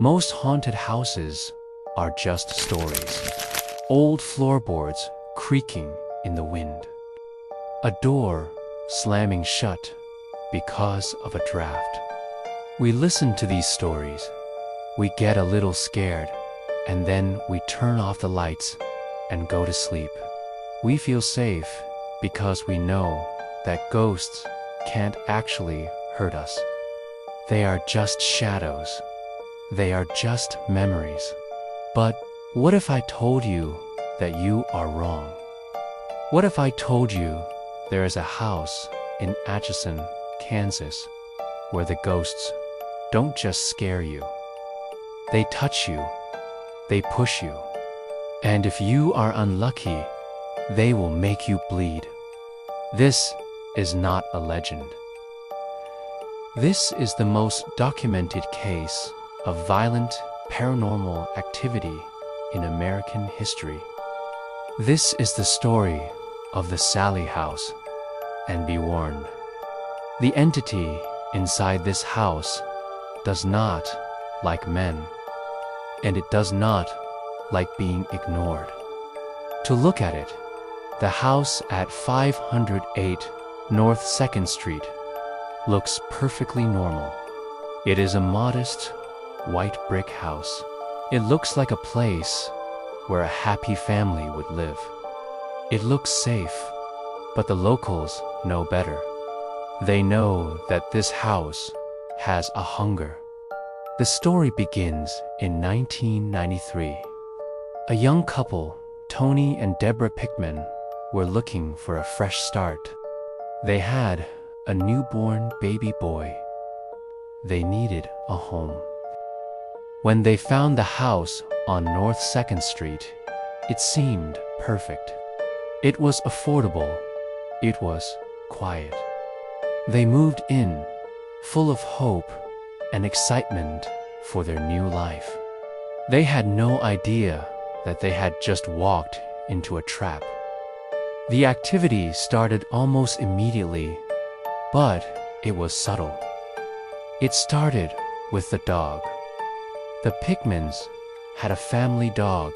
Most haunted houses are just stories. Old floorboards creaking in the wind. A door slamming shut because of a draft. We listen to these stories. We get a little scared, and then we turn off the lights and go to sleep. We feel safe because we know that ghosts can't actually hurt us. They are just shadows. They are just memories. But what if I told you that you are wrong? What if I told you there is a house in Atchison, Kansas, where the ghosts don't just scare you. They touch you. They push you. And if you are unlucky, they will make you bleed. This is not a legend. This is the most documented case of violent paranormal activity in American history. This is the story of the Sallie House, and be warned, the entity inside this house does not like men, and it does not like being ignored. To look at it, the house at 508 North 2nd Street looks perfectly normal. It is a modest, white brick house. It looks like a place where a happy family would live. It looks safe, but the locals know better. They know that this house has a hunger. The story begins in 1993. A young couple, Tony and Debra Pickman, were looking for a fresh start. They had a newborn baby boy. They needed a home. When they found the house on North 2nd Street, it seemed perfect. It was affordable. It was quiet. They moved in, full of hope and excitement for their new life. They had no idea that they had just walked into a trap. The activity started almost immediately, but it was subtle. It started with the dog. The Pickmans had a family dog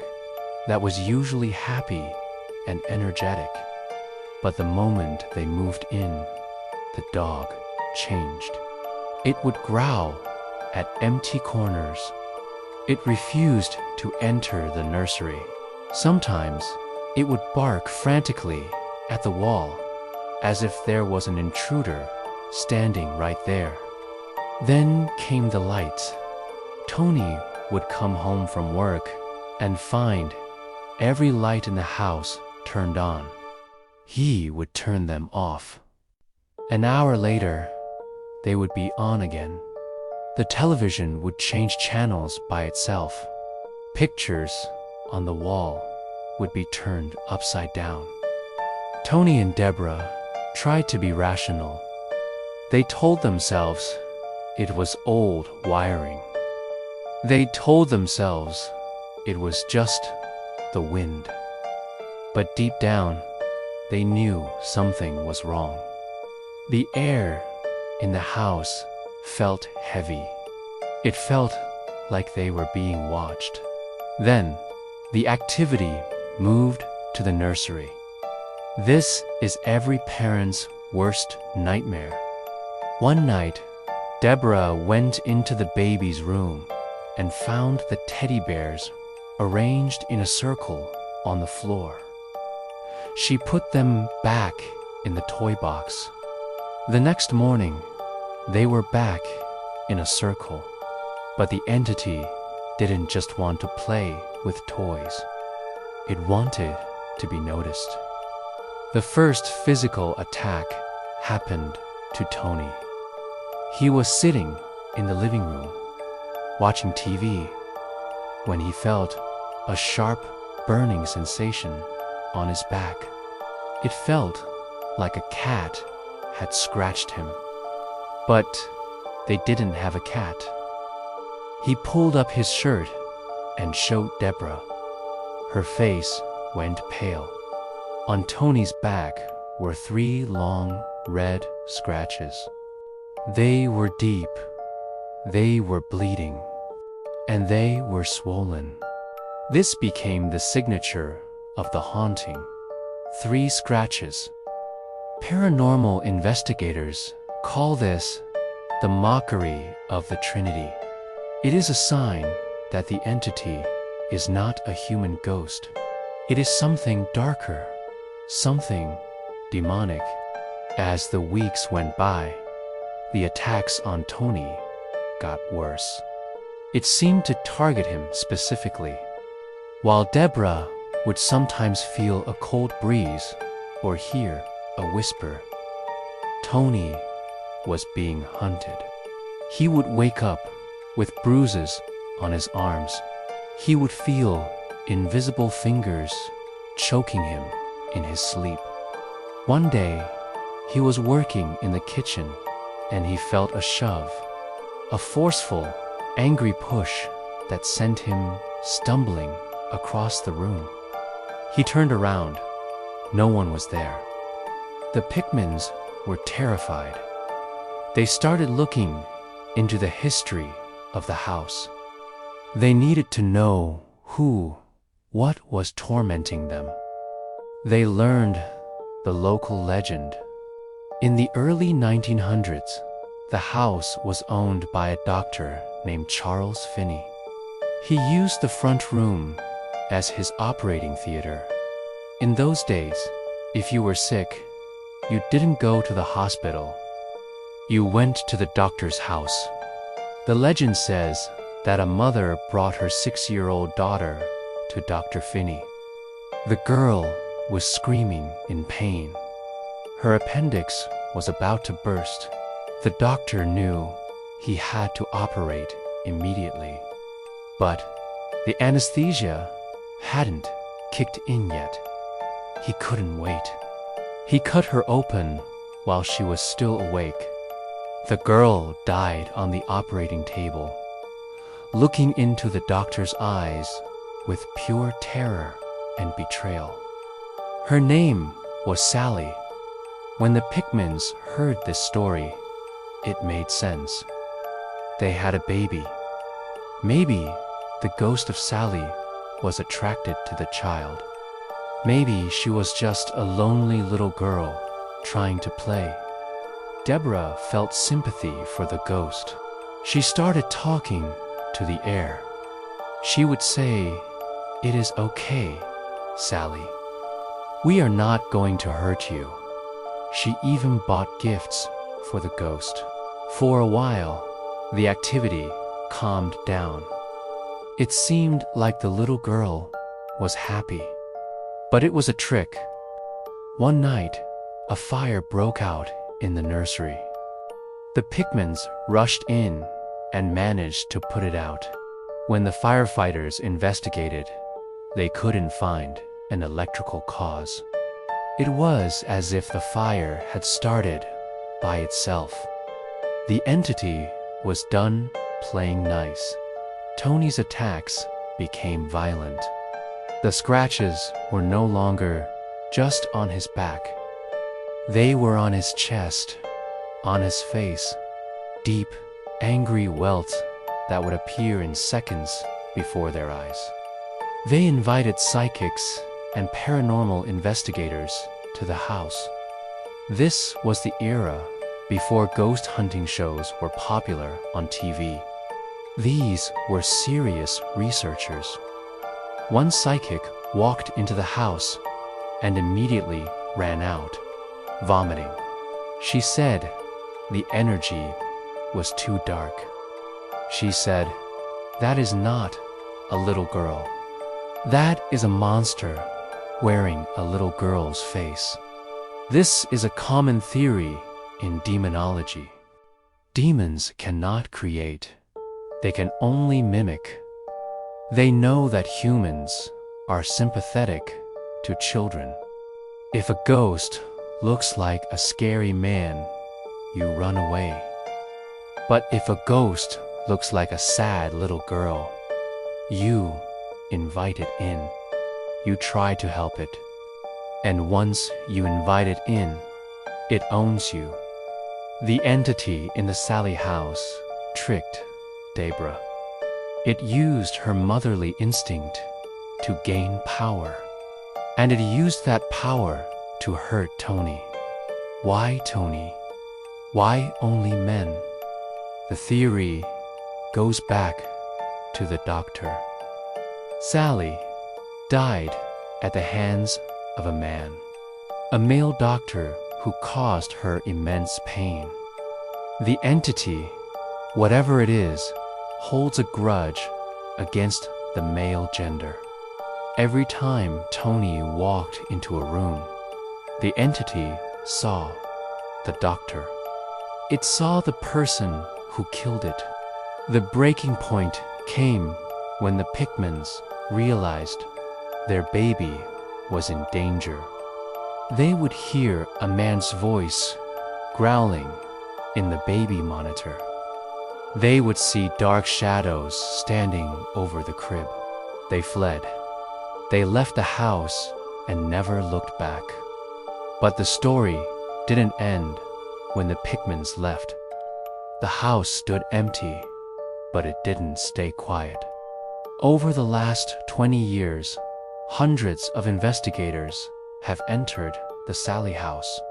that was usually happy and energetic. But the moment they moved in, the dog changed. It would growl at empty corners. It refused to enter the nursery. Sometimes it would bark frantically at the wall, as if there was an intruder standing right there. Then came the lights. Tony would come home from work and find every light in the house turned on. He would turn them off. An hour later, they would be on again. The television would change channels by itself. Pictures on the wall would be turned upside down. Tony and Debra tried to be rational. They told themselves it was old wiring. They told themselves it was just the wind. But deep down, they knew something was wrong. The air in the house felt heavy. It felt like they were being watched. Then, the activity moved to the nursery. This is every parent's worst nightmare. One night, Debra went into the baby's room and found the teddy bears arranged in a circle on the floor. She put them back in the toy box. The next morning, they were back in a circle. But the entity didn't just want to play with toys. It wanted to be noticed. The first physical attack happened to Tony. He was sitting in the living room, watching TV, when he felt a sharp, burning sensation on his back. It felt like a cat had scratched him. But they didn't have a cat. He pulled up his shirt and showed Debra. Her face went pale. On Tony's back were 3 long, red scratches. They were deep. They were bleeding. and they were swollen. This became the signature of the haunting. 3 scratches. Paranormal investigators call this the mockery of the Trinity. It is a sign that the entity is not a human ghost. It is something darker, something demonic. As the weeks went by, the attacks on Tony got worse. It seemed to target him specifically. While Debra would sometimes feel a cold breeze or hear a whisper, Tony was being hunted. He would wake up with bruises on his arms. He would feel invisible fingers choking him in his sleep. One day, he was working in the kitchen and he felt a shove, a forceful, angry push that sent him stumbling across the room. He turned around. No one was there. The Pickmans were terrified. They started looking into the history of the house. They needed to know what was tormenting them. They learned the local legend. In the early 1900s, the house was owned by a doctor named Charles Finney. He used the front room as his operating theater. In those days, if you were sick, you didn't go to the hospital. You went to the doctor's house. The legend says that a mother brought her 6-year-old daughter to Dr. Finney. The girl was screaming in pain. Her appendix was about to burst. The doctor knew he had to operate immediately. But the anesthesia hadn't kicked in yet. He couldn't wait. He cut her open while she was still awake. The girl died on the operating table, looking into the doctor's eyes with pure terror and betrayal. Her name was Sallie. When the Pickmans heard this story, it made sense. They had a baby. Maybe the ghost of Sallie was attracted to the child. Maybe she was just a lonely little girl trying to play. Debra felt sympathy for the ghost. She started talking to the air. She would say, "It is okay, Sallie. We are not going to hurt you." She even bought gifts for the ghost. For a while, the activity calmed down. It seemed like the little girl was happy. But it was a trick. One night, a fire broke out in the nursery. The Pickmans rushed in and managed to put it out. When the firefighters investigated, they couldn't find an electrical cause. It was as if the fire had started by itself. The entity was done playing nice. Tony's attacks became violent. The scratches were no longer just on his back. They were on his chest, on his face, deep, angry welts that would appear in seconds before their eyes. They invited psychics and paranormal investigators to the house. This was the era before ghost hunting shows were popular on TV. These were serious researchers. One psychic walked into the house and immediately ran out, vomiting. She said the energy was too dark. She said, "That is not a little girl. That is a monster wearing a little girl's face." This is a common theory in demonology. Demons cannot create. They can only mimic. They know that humans are sympathetic to children. If a ghost looks like a scary man, you run away. But if a ghost looks like a sad little girl, you invite it in. You try to help it. And once you invite it in, it owns you. The entity in the Sallie house tricked Debra. It used her motherly instinct to gain power. And it used that power to hurt Tony. Why Tony? Why only men? The theory goes back to the doctor. Sallie died at the hands of a man, a male doctor who caused her immense pain. The entity, whatever it is, holds a grudge against the male gender. Every time Tony walked into a room, the entity saw the doctor. It saw the person who killed it. The breaking point came when the Pickmans realized their baby was in danger. They would hear a man's voice growling in the baby monitor. They would see dark shadows standing over the crib. They fled. They left the house and never looked back. But the story didn't end when the Pickmans left. The house stood empty, but it didn't stay quiet. Over the last 20 years, hundreds of investigators have entered the Sallie House,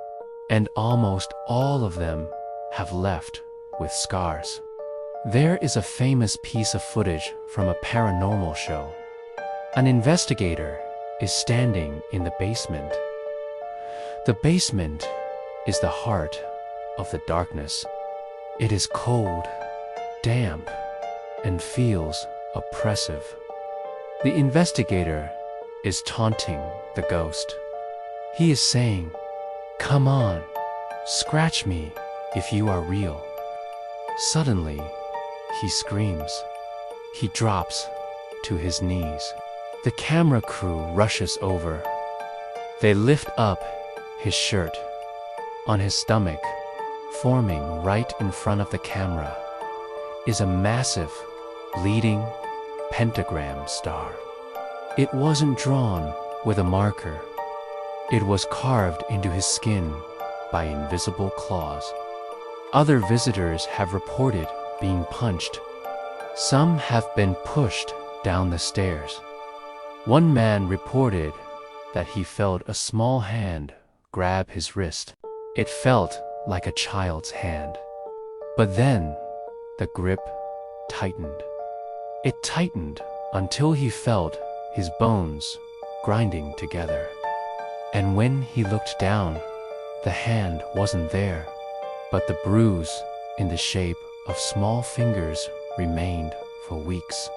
and almost all of them have left with scars. There is a famous piece of footage from a paranormal show. An investigator is standing in the basement. The basement is the heart of the darkness. It is cold, damp, and feels oppressive. The investigator is taunting the ghost. He is saying, "Come on, scratch me if you are real." Suddenly, he screams. He drops to his knees. The camera crew rushes over. They lift up his shirt. On his stomach, forming right in front of the camera, is a massive, bleeding pentagram star. It wasn't drawn with a marker. It was carved into his skin by invisible claws. Other visitors have reported being punched. Some have been pushed down the stairs. One man reported that he felt a small hand grab his wrist. It felt like a child's hand. But then, the grip tightened. It tightened until he felt his bones grinding together. And when he looked down, the hand wasn't there, but the bruise in the shape of small fingers remained for weeks.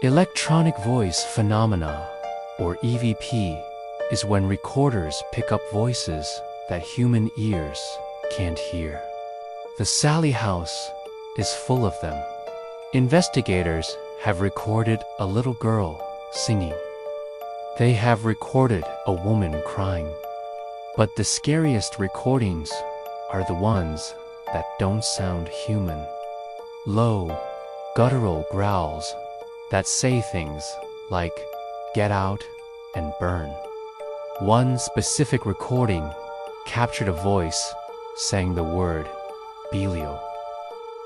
Electronic voice phenomena, or EVP, is when recorders pick up voices that human ears can't hear. The Sallie House is full of them. Investigators have recorded a little girl singing. They have recorded a woman crying. But the scariest recordings are the ones that don't sound human. Low, guttural growls that say things like, "Get out and burn." One specific recording captured a voice saying the word Belial.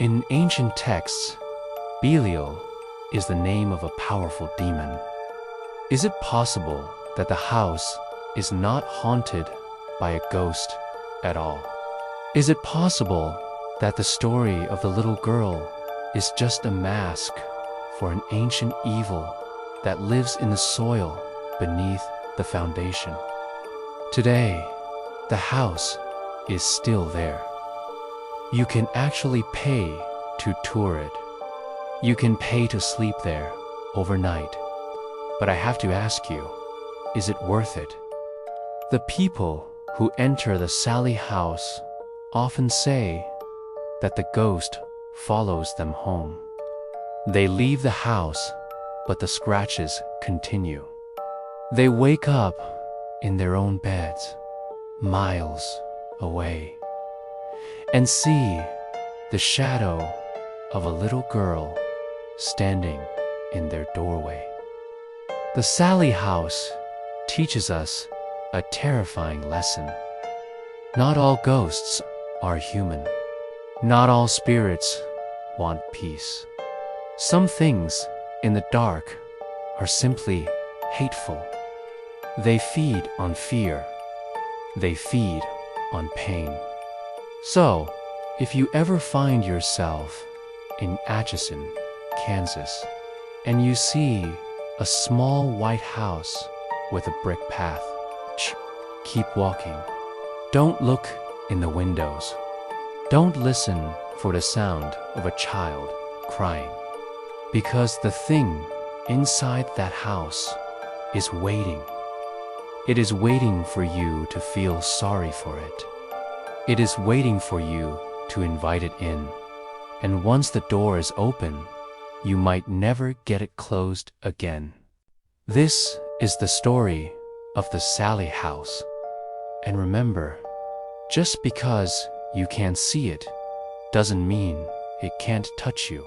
In ancient texts, Belial is the name of a powerful demon. Is it possible that the house is not haunted by a ghost at all? Is it possible that the story of the little girl is just a mask for an ancient evil that lives in the soil beneath the foundation? Today, the house is still there. You can actually pay to tour it. You can pay to sleep there overnight. But I have to ask you, is it worth it? The people who enter the Sallie House often say that the ghost follows them home. They leave the house, but the scratches continue. They wake up in their own beds, miles away, and see the shadow of a little girl standing in their doorway. The Sallie House teaches us a terrifying lesson. Not all ghosts are human. Not all spirits want peace. Some things in the dark are simply hateful. They feed on fear. They feed on pain. So, if you ever find yourself in Atchison, Kansas, and you see a small white house with a brick path, keep walking. Don't look in the windows. Don't listen for the sound of a child crying, because the thing inside that house is waiting. It is waiting for you to feel sorry for it. It is waiting for you to invite it in. And once the door is open, you might never get it closed again. This is the story of the Sallie House. And remember, just because you can't see it doesn't mean it can't touch you.